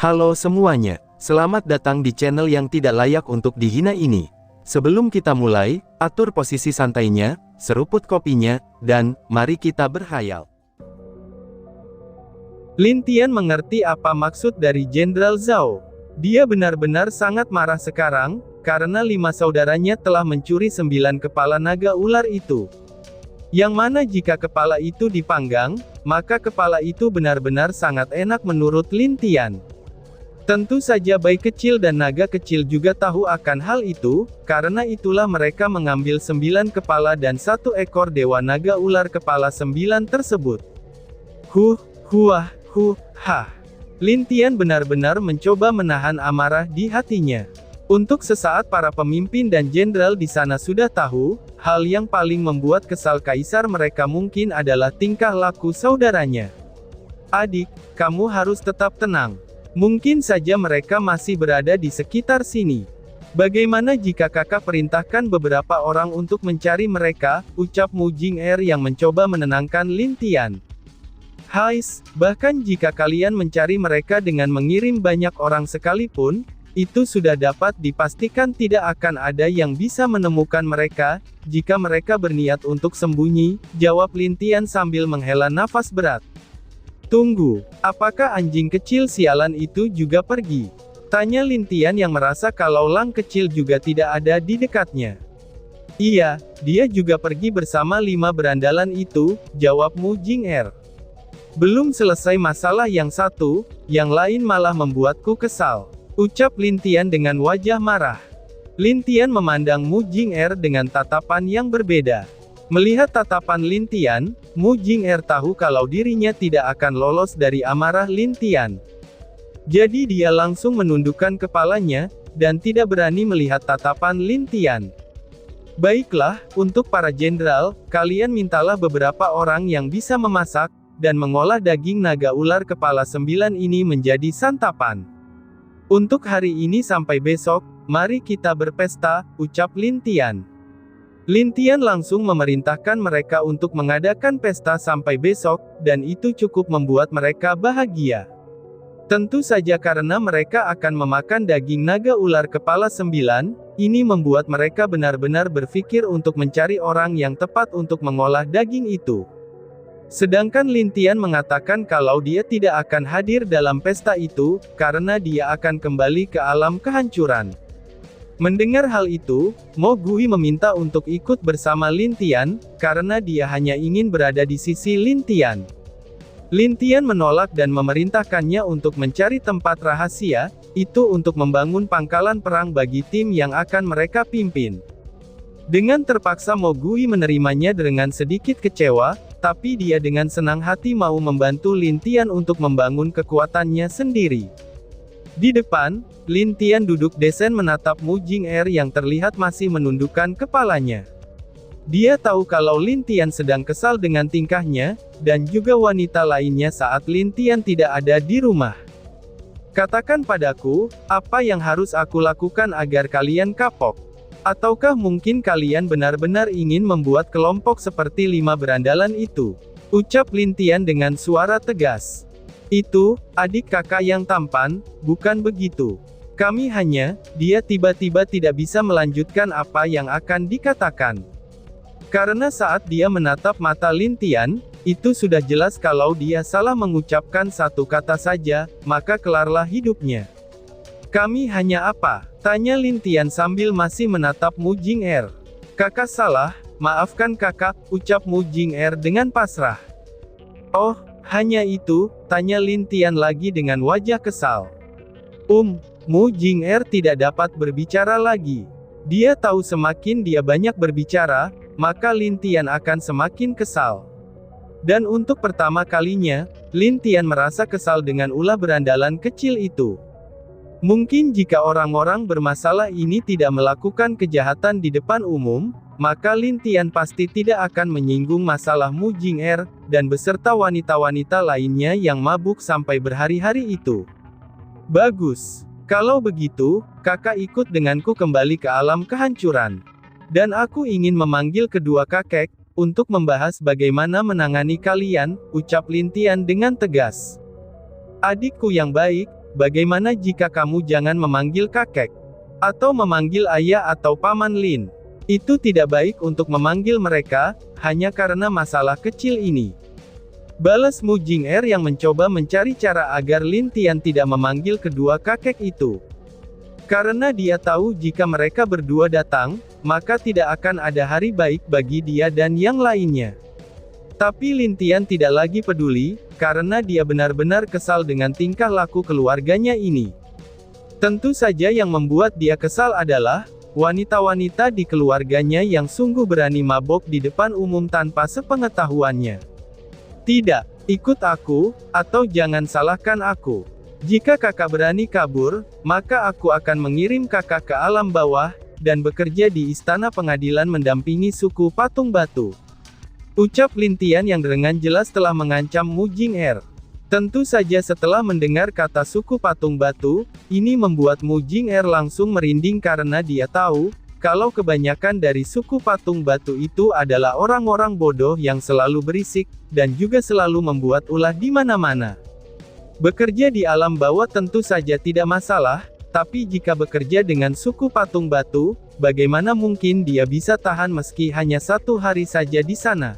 Halo semuanya, selamat datang di channel yang tidak layak untuk dihina ini. Sebelum kita mulai, atur posisi santainya, seruput kopinya, dan mari kita berhayal. Lin Tian mengerti apa maksud dari Jenderal Zhao. Dia benar-benar sangat marah sekarang, karena 5 saudaranya telah mencuri 9 kepala naga ular itu. Yang mana jika kepala itu dipanggang, maka kepala itu benar-benar sangat enak menurut Lin Tian. Tentu saja bayi kecil dan naga kecil juga tahu akan hal itu, karena itulah mereka mengambil 9 kepala dan 1 ekor dewa naga ular kepala 9 tersebut. Hah. Lin Tian benar-benar mencoba menahan amarah di hatinya. Untuk sesaat para pemimpin dan jenderal di sana sudah tahu, hal yang paling membuat kesal kaisar mereka mungkin adalah tingkah laku saudaranya. Adik, kamu harus tetap tenang. Mungkin saja mereka masih berada di sekitar sini. Bagaimana jika kakak perintahkan beberapa orang untuk mencari mereka, ucap Mu Jing-er yang mencoba menenangkan Lin Tian. Bahkan jika kalian mencari mereka dengan mengirim banyak orang sekalipun, itu sudah dapat dipastikan tidak akan ada yang bisa menemukan mereka, jika mereka berniat untuk sembunyi, jawab Lin Tian sambil menghela nafas berat. Tunggu, apakah anjing kecil sialan itu juga pergi? Tanya Lin Tian yang merasa kalau Lang kecil juga tidak ada di dekatnya. Iya, dia juga pergi bersama 5 berandalan itu, jawab Mu Jing-er. Belum selesai masalah yang satu, yang lain malah membuatku kesal, ucap Lin Tian dengan wajah marah. Lin Tian memandang Mu Jing-er dengan tatapan yang berbeda. Melihat tatapan Lin Tian, Mu Jing-er tahu kalau dirinya tidak akan lolos dari amarah Lin Tian. Jadi dia langsung menundukkan kepalanya, dan tidak berani melihat tatapan Lin Tian. Baiklah, untuk para jenderal, kalian mintalah beberapa orang yang bisa memasak, dan mengolah daging naga ular kepala 9 ini menjadi santapan. Untuk hari ini sampai besok, mari kita berpesta, ucap Lin Tian. Lin Tian langsung memerintahkan mereka untuk mengadakan pesta sampai besok, dan itu cukup membuat mereka bahagia. Tentu saja karena mereka akan memakan daging naga ular kepala 9, ini membuat mereka benar-benar berpikir untuk mencari orang yang tepat untuk mengolah daging itu. Sedangkan Lin Tian mengatakan kalau dia tidak akan hadir dalam pesta itu, karena dia akan kembali ke alam kehancuran. Mendengar hal itu, Mo Gui meminta untuk ikut bersama Lin Tian, karena dia hanya ingin berada di sisi Lin Tian. Lin Tian menolak dan memerintahkannya untuk mencari tempat rahasia, itu untuk membangun pangkalan perang bagi tim yang akan mereka pimpin. Dengan terpaksa Mo Gui menerimanya dengan sedikit kecewa, tapi dia dengan senang hati mau membantu Lin Tian untuk membangun kekuatannya sendiri. Di depan, Lin Tian duduk desen menatap Mu Jing-er yang terlihat masih menundukkan kepalanya. Dia tahu kalau Lin Tian sedang kesal dengan tingkahnya, dan juga wanita lainnya saat Lin Tian tidak ada di rumah. Katakan padaku, apa yang harus aku lakukan agar kalian kapok? Ataukah mungkin kalian benar-benar ingin membuat kelompok seperti 5 berandalan itu? Ucap Lin Tian dengan suara tegas. Itu, adik kakak yang tampan, bukan begitu. Kami hanya, dia tiba-tiba tidak bisa melanjutkan apa yang akan dikatakan. Karena saat dia menatap mata Lin Tian, itu sudah jelas kalau dia salah mengucapkan satu kata saja, maka kelarlah hidupnya. Kami hanya apa? Tanya Lin Tian sambil masih menatap Mu Jing-er. Kakak salah, maafkan kakak, ucap Mu Jing-er dengan pasrah. Oh, hanya itu? Tanya Lin Tian lagi dengan wajah kesal. Mu Jing-er tidak dapat berbicara lagi. Dia tahu semakin dia banyak berbicara, maka Lin Tian akan semakin kesal. Dan untuk pertama kalinya, Lin Tian merasa kesal dengan ulah berandalan kecil itu. Mungkin jika orang-orang bermasalah ini tidak melakukan kejahatan di depan umum, maka Lin Tian pasti tidak akan menyinggung masalah Mu Jing-er, dan beserta wanita-wanita lainnya yang mabuk sampai berhari-hari itu. Bagus. Kalau begitu, kakak ikut denganku kembali ke alam kehancuran. Dan aku ingin memanggil kedua kakek, untuk membahas bagaimana menangani kalian, ucap Lin Tian dengan tegas. Adikku yang baik, bagaimana jika kamu jangan memanggil kakek? Atau memanggil ayah atau paman Lin? Itu tidak baik untuk memanggil mereka, hanya karena masalah kecil ini. Balas Mu Jing'er yang mencoba mencari cara agar Lin Tian tidak memanggil kedua kakek itu. Karena dia tahu jika mereka berdua datang, maka tidak akan ada hari baik bagi dia dan yang lainnya. Tapi Lin Tian tidak lagi peduli, karena dia benar-benar kesal dengan tingkah laku keluarganya ini. Tentu saja yang membuat dia kesal adalah wanita-wanita di keluarganya yang sungguh berani mabok di depan umum tanpa sepengetahuannya. Tidak, ikut aku, atau jangan salahkan aku. Jika kakak berani kabur, maka aku akan mengirim kakak ke alam bawah, dan bekerja di istana pengadilan mendampingi suku Patung Batu. Ucap Lin Tian yang dengan jelas telah mengancam Mu Jing'er. Tentu saja setelah mendengar kata suku Patung Batu, ini membuat Mu Jing'er langsung merinding karena dia tahu, kalau kebanyakan dari suku Patung Batu itu adalah orang-orang bodoh yang selalu berisik, dan juga selalu membuat ulah di mana-mana. Bekerja di alam bawah tentu saja tidak masalah, tapi jika bekerja dengan suku Patung Batu, bagaimana mungkin dia bisa tahan meski hanya 1 hari saja di sana?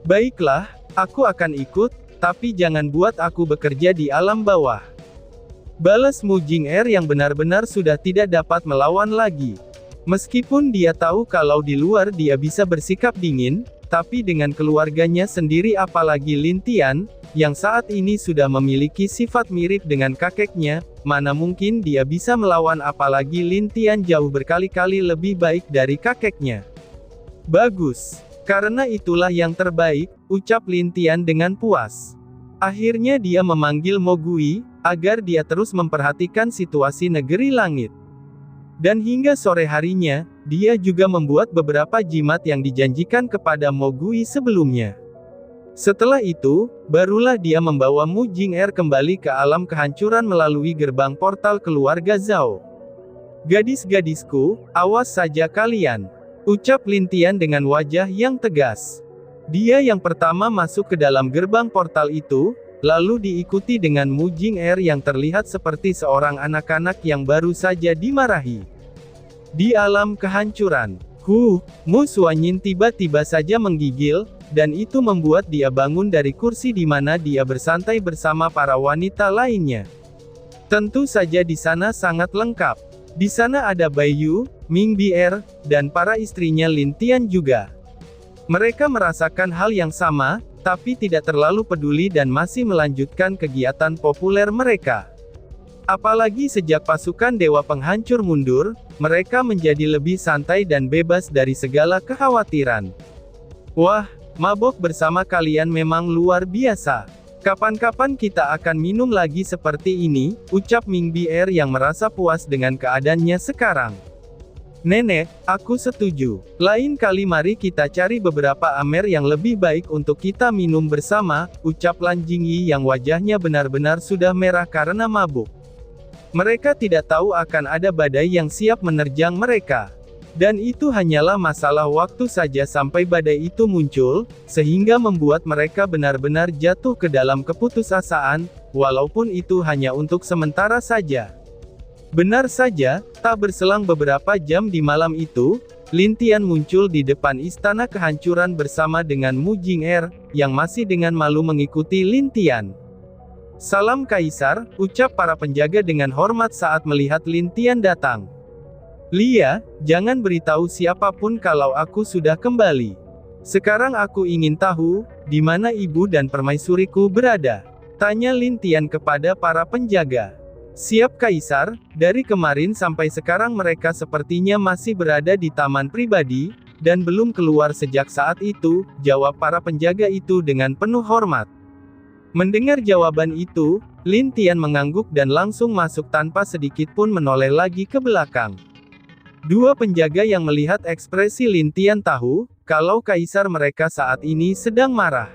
Baiklah, aku akan ikut, tapi jangan buat aku bekerja di alam bawah. Balas Mu Jing'er yang benar-benar sudah tidak dapat melawan lagi. Meskipun dia tahu kalau di luar dia bisa bersikap dingin, tapi dengan keluarganya sendiri apalagi Lin Tian, yang saat ini sudah memiliki sifat mirip dengan kakeknya, mana mungkin dia bisa melawan apalagi Lin Tian jauh berkali-kali lebih baik dari kakeknya. Bagus. Karena itulah yang terbaik, ucap Lin Tian dengan puas. Akhirnya dia memanggil Mo Gui, agar dia terus memperhatikan situasi negeri langit. Dan hingga sore harinya, dia juga membuat beberapa jimat yang dijanjikan kepada Mo Gui sebelumnya. Setelah itu, barulah dia membawa Mu Jing'er kembali ke alam kehancuran melalui gerbang portal keluarga Zhao. Gadis-gadisku, awas saja kalian. Ucap Lin Tian dengan wajah yang tegas. Dia yang pertama masuk ke dalam gerbang portal itu, lalu diikuti dengan Mu Jing'er yang terlihat seperti seorang anak-anak yang baru saja dimarahi. Di alam kehancuran, Mu Xuanyin tiba-tiba saja menggigil, dan itu membuat dia bangun dari kursi di mana dia bersantai bersama para wanita lainnya. Tentu saja di sana sangat lengkap. Di sana ada Bai Yu, Ming Bier, dan para istrinya Lin Tian juga. Mereka merasakan hal yang sama, tapi tidak terlalu peduli dan masih melanjutkan kegiatan populer mereka. Apalagi sejak pasukan Dewa Penghancur mundur, mereka menjadi lebih santai dan bebas dari segala kekhawatiran. Wah, mabok bersama kalian memang luar biasa. Kapan-kapan kita akan minum lagi seperti ini, ucap Ming Bier yang merasa puas dengan keadaannya sekarang. Nenek, aku setuju. Lain kali mari kita cari beberapa amer yang lebih baik untuk kita minum bersama, ucap Lan Jingyi yang wajahnya benar-benar sudah merah karena mabuk. Mereka tidak tahu akan ada badai yang siap menerjang mereka. Dan itu hanyalah masalah waktu saja sampai badai itu muncul, sehingga membuat mereka benar-benar jatuh ke dalam keputusasaan, walaupun itu hanya untuk sementara saja. Benar saja, tak berselang beberapa jam di malam itu, Lin Tian muncul di depan istana kehancuran bersama dengan Mu Jing'er, yang masih dengan malu mengikuti Lin Tian. Salam Kaisar, ucap para penjaga dengan hormat saat melihat Lin Tian datang. Lia, jangan beritahu siapapun kalau aku sudah kembali. Sekarang aku ingin tahu, di mana ibu dan permaisuriku berada. Tanya Lin Tian kepada para penjaga. Siap Kaisar, dari kemarin sampai sekarang mereka sepertinya masih berada di taman pribadi, dan belum keluar sejak saat itu, jawab para penjaga itu dengan penuh hormat. Mendengar jawaban itu, Lin Tian mengangguk dan langsung masuk tanpa sedikit pun menoleh lagi ke belakang. Dua penjaga yang melihat ekspresi Lin Tian tahu, kalau kaisar mereka saat ini sedang marah.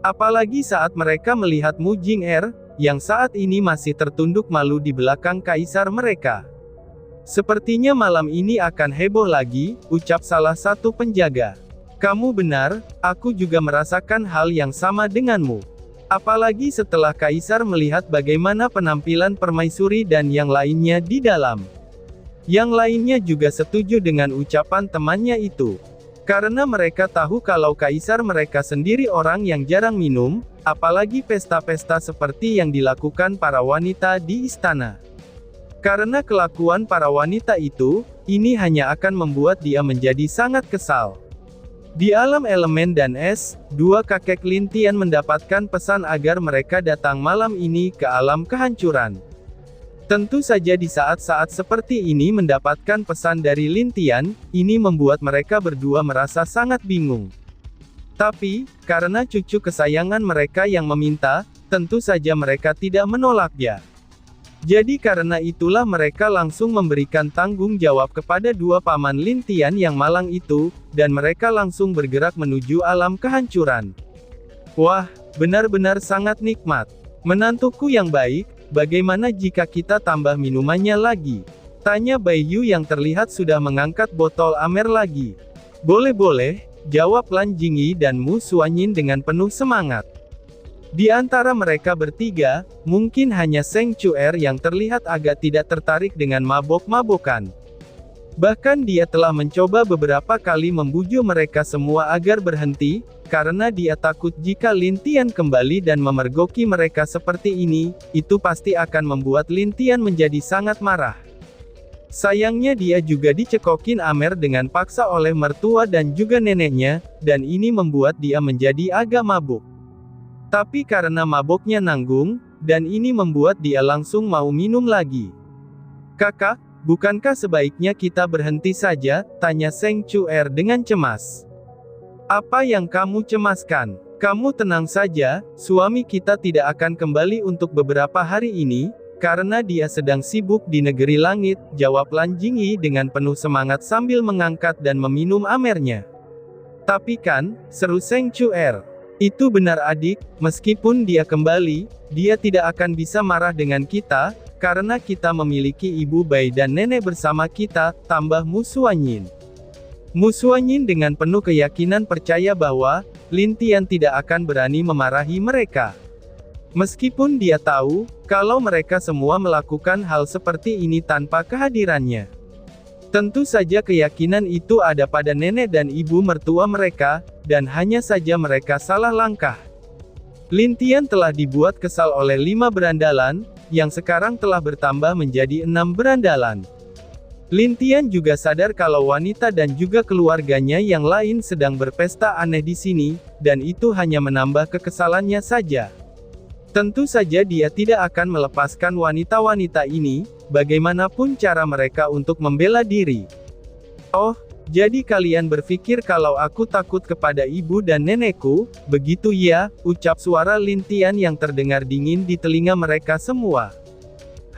Apalagi saat mereka melihat Mu Jing'er, yang saat ini masih tertunduk malu di belakang kaisar mereka. Sepertinya malam ini akan heboh lagi, ucap salah satu penjaga. Kamu benar, aku juga merasakan hal yang sama denganmu. Apalagi setelah Kaisar melihat bagaimana penampilan permaisuri dan yang lainnya di dalam. Yang lainnya juga setuju dengan ucapan temannya itu. Karena mereka tahu kalau Kaisar mereka sendiri orang yang jarang minum, apalagi pesta-pesta seperti yang dilakukan para wanita di istana. Karena kelakuan para wanita itu, ini hanya akan membuat dia menjadi sangat kesal. Di alam elemen dan es, dua kakek Lin Tian mendapatkan pesan agar mereka datang malam ini ke alam kehancuran. Tentu saja di saat-saat seperti ini mendapatkan pesan dari Lin Tian, ini membuat mereka berdua merasa sangat bingung. Tapi, karena cucu kesayangan mereka yang meminta, tentu saja mereka tidak menolaknya. Jadi karena itulah mereka langsung memberikan tanggung jawab kepada dua paman Lin Tian yang malang itu, dan mereka langsung bergerak menuju alam kehancuran. Wah, benar-benar sangat nikmat. Menantuku yang baik, bagaimana jika kita tambah minumannya lagi? Tanya Bai Yu yang terlihat sudah mengangkat botol amer lagi. Boleh-boleh, jawab Lan Jingyi dan Mu Suanyin dengan penuh semangat. Di antara mereka bertiga, mungkin hanya Seng Chuer yang terlihat agak tidak tertarik dengan mabok-mabokan. Bahkan dia telah mencoba beberapa kali membujuk mereka semua agar berhenti, karena dia takut jika Lin Tian kembali dan memergoki mereka seperti ini, itu pasti akan membuat Lin Tian menjadi sangat marah. Sayangnya dia juga dicekokin amer dengan paksa oleh mertua dan juga neneknya, dan ini membuat dia menjadi agak mabuk. Tapi karena maboknya nanggung, dan ini membuat dia langsung mau minum lagi. Kakak, bukankah sebaiknya kita berhenti saja? Tanya Seng Chuer dengan cemas. Apa yang kamu cemaskan? Kamu tenang saja, suami kita tidak akan kembali untuk beberapa hari ini, karena dia sedang sibuk di negeri langit, jawab Lan Jingyi dengan penuh semangat sambil mengangkat dan meminum amernya. Tapi kan, seru Seng Chuer. Itu benar adik, meskipun dia kembali, dia tidak akan bisa marah dengan kita, karena kita memiliki ibu Bai dan nenek bersama kita, tambah Mu Suanyin. Mu Suanyin dengan penuh keyakinan percaya bahwa, Lin Tian tidak akan berani memarahi mereka. Meskipun dia tahu, kalau mereka semua melakukan hal seperti ini tanpa kehadirannya. Tentu saja keyakinan itu ada pada nenek dan ibu mertua mereka, dan hanya saja mereka salah langkah. Lin Tian telah dibuat kesal oleh 5 berandalan, yang sekarang telah bertambah menjadi 6 berandalan. Lin Tian juga sadar kalau wanita dan juga keluarganya yang lain sedang berpesta aneh di sini, dan itu hanya menambah kekesalannya saja. Tentu saja dia tidak akan melepaskan wanita-wanita ini, bagaimanapun cara mereka untuk membela diri. Oh, jadi kalian berpikir kalau aku takut kepada ibu dan nenekku, begitu ya, ucap suara Lin Tian yang terdengar dingin di telinga mereka semua.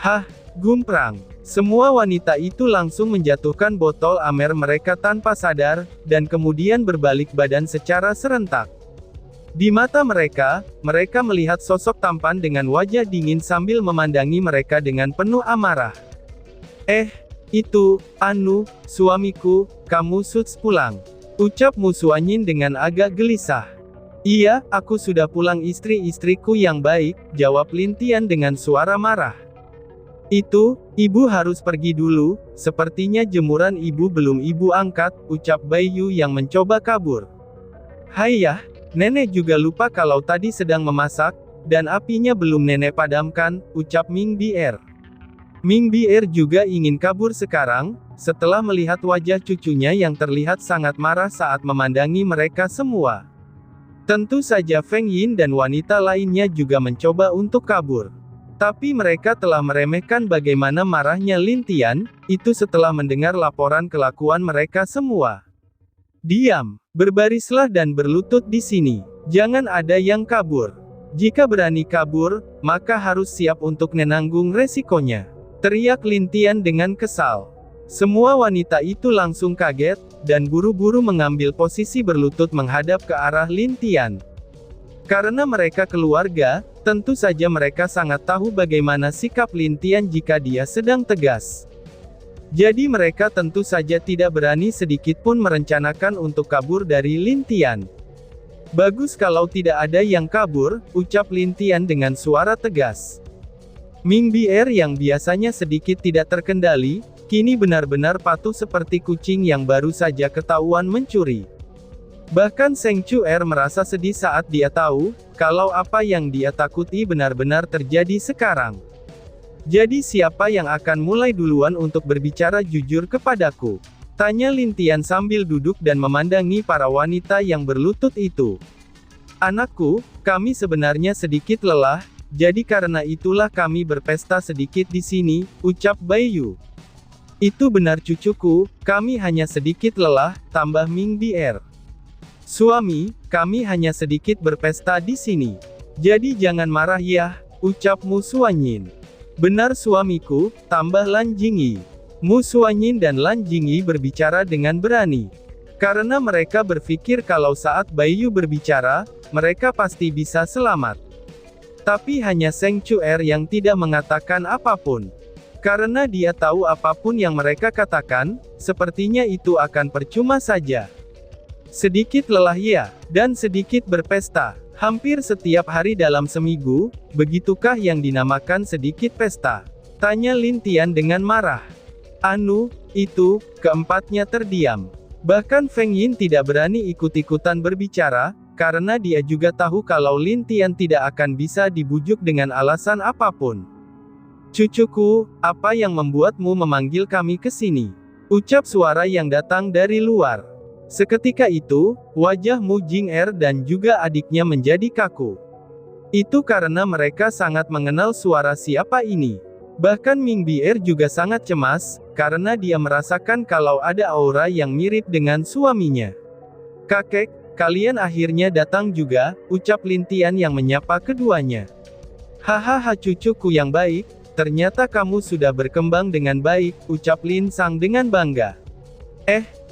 Hah, gumprang. Semua wanita itu langsung menjatuhkan botol amer mereka tanpa sadar, dan kemudian berbalik badan secara serentak. Di mata mereka, mereka melihat sosok tampan dengan wajah dingin sambil memandangi mereka dengan penuh amarah. Itu, Anu, suamiku, kamu sudah pulang. Ucap Mu Suanyin dengan agak gelisah. Iya, aku sudah pulang istri-istriku yang baik, jawab Lin Tian dengan suara marah. Itu, ibu harus pergi dulu, sepertinya jemuran ibu belum ibu angkat, ucap Bai Yu yang mencoba kabur. Haiyah, nenek juga lupa kalau tadi sedang memasak, dan apinya belum nenek padamkan, ucap Ming Bier. Ming Bier juga ingin kabur sekarang, setelah melihat wajah cucunya yang terlihat sangat marah saat memandangi mereka semua. Tentu saja Feng Yin dan wanita lainnya juga mencoba untuk kabur. Tapi mereka telah meremehkan bagaimana marahnya Lin Tian, itu setelah mendengar laporan kelakuan mereka semua. Diam, berbarislah dan berlutut di sini. Jangan ada yang kabur. Jika berani kabur, maka harus siap untuk menanggung resikonya. Teriak Lin Tian dengan kesal. Semua wanita itu langsung kaget, dan buru-buru mengambil posisi berlutut menghadap ke arah Lin Tian. Karena mereka keluarga, tentu saja mereka sangat tahu bagaimana sikap Lin Tian jika dia sedang tegas. Jadi mereka tentu saja tidak berani sedikit pun merencanakan untuk kabur dari Lin Tian. Bagus kalau tidak ada yang kabur, ucap Lin Tian dengan suara tegas. Ming Bier yang biasanya sedikit tidak terkendali, kini benar-benar patuh seperti kucing yang baru saja ketahuan mencuri. Bahkan Seng Chuer merasa sedih saat dia tahu, kalau apa yang dia takuti benar-benar terjadi sekarang. Jadi siapa yang akan mulai duluan untuk berbicara jujur kepadaku? Tanya Lin Tian sambil duduk dan memandangi para wanita yang berlutut itu. Anakku, kami sebenarnya sedikit lelah, jadi karena itulah kami berpesta sedikit di sini, ucap Bai Yu. Itu benar cucuku, kami hanya sedikit lelah, tambah Ming Bier. Suami, kami hanya sedikit berpesta di sini. Jadi jangan marah ya, ucap Mu Suanyin. Benar suamiku, tambah Lan Jingyi. Mu Suanyin dan Lan Jingyi berbicara dengan berani. Karena mereka berpikir kalau saat Bai Yu berbicara, mereka pasti bisa selamat. Tapi hanya Seng Chuer yang tidak mengatakan apapun. Karena dia tahu apapun yang mereka katakan, sepertinya itu akan percuma saja. Sedikit lelah ya, dan sedikit berpesta. Hampir setiap hari dalam seminggu, begitukah yang dinamakan sedikit pesta? Tanya Lin Tian dengan marah. Anu, itu, keempatnya terdiam. Bahkan Feng Yin tidak berani ikut-ikutan berbicara, karena dia juga tahu kalau Lin Tian tidak akan bisa dibujuk dengan alasan apapun. Cucuku, apa yang membuatmu memanggil kami ke sini? Ucap suara yang datang dari luar. Seketika itu, wajah Mu Jing'er dan juga adiknya menjadi kaku. Itu karena mereka sangat mengenal suara siapa ini. Bahkan Ming Bier juga sangat cemas, karena dia merasakan kalau ada aura yang mirip dengan suaminya. Kakek, kalian akhirnya datang juga, ucap Lin Tian yang menyapa keduanya. Hahaha cucuku yang baik, ternyata kamu sudah berkembang dengan baik, ucap Lin Sang dengan bangga.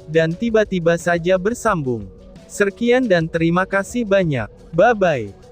Dan tiba-tiba saja bersambung. Sekian dan terima kasih banyak. Bye-bye.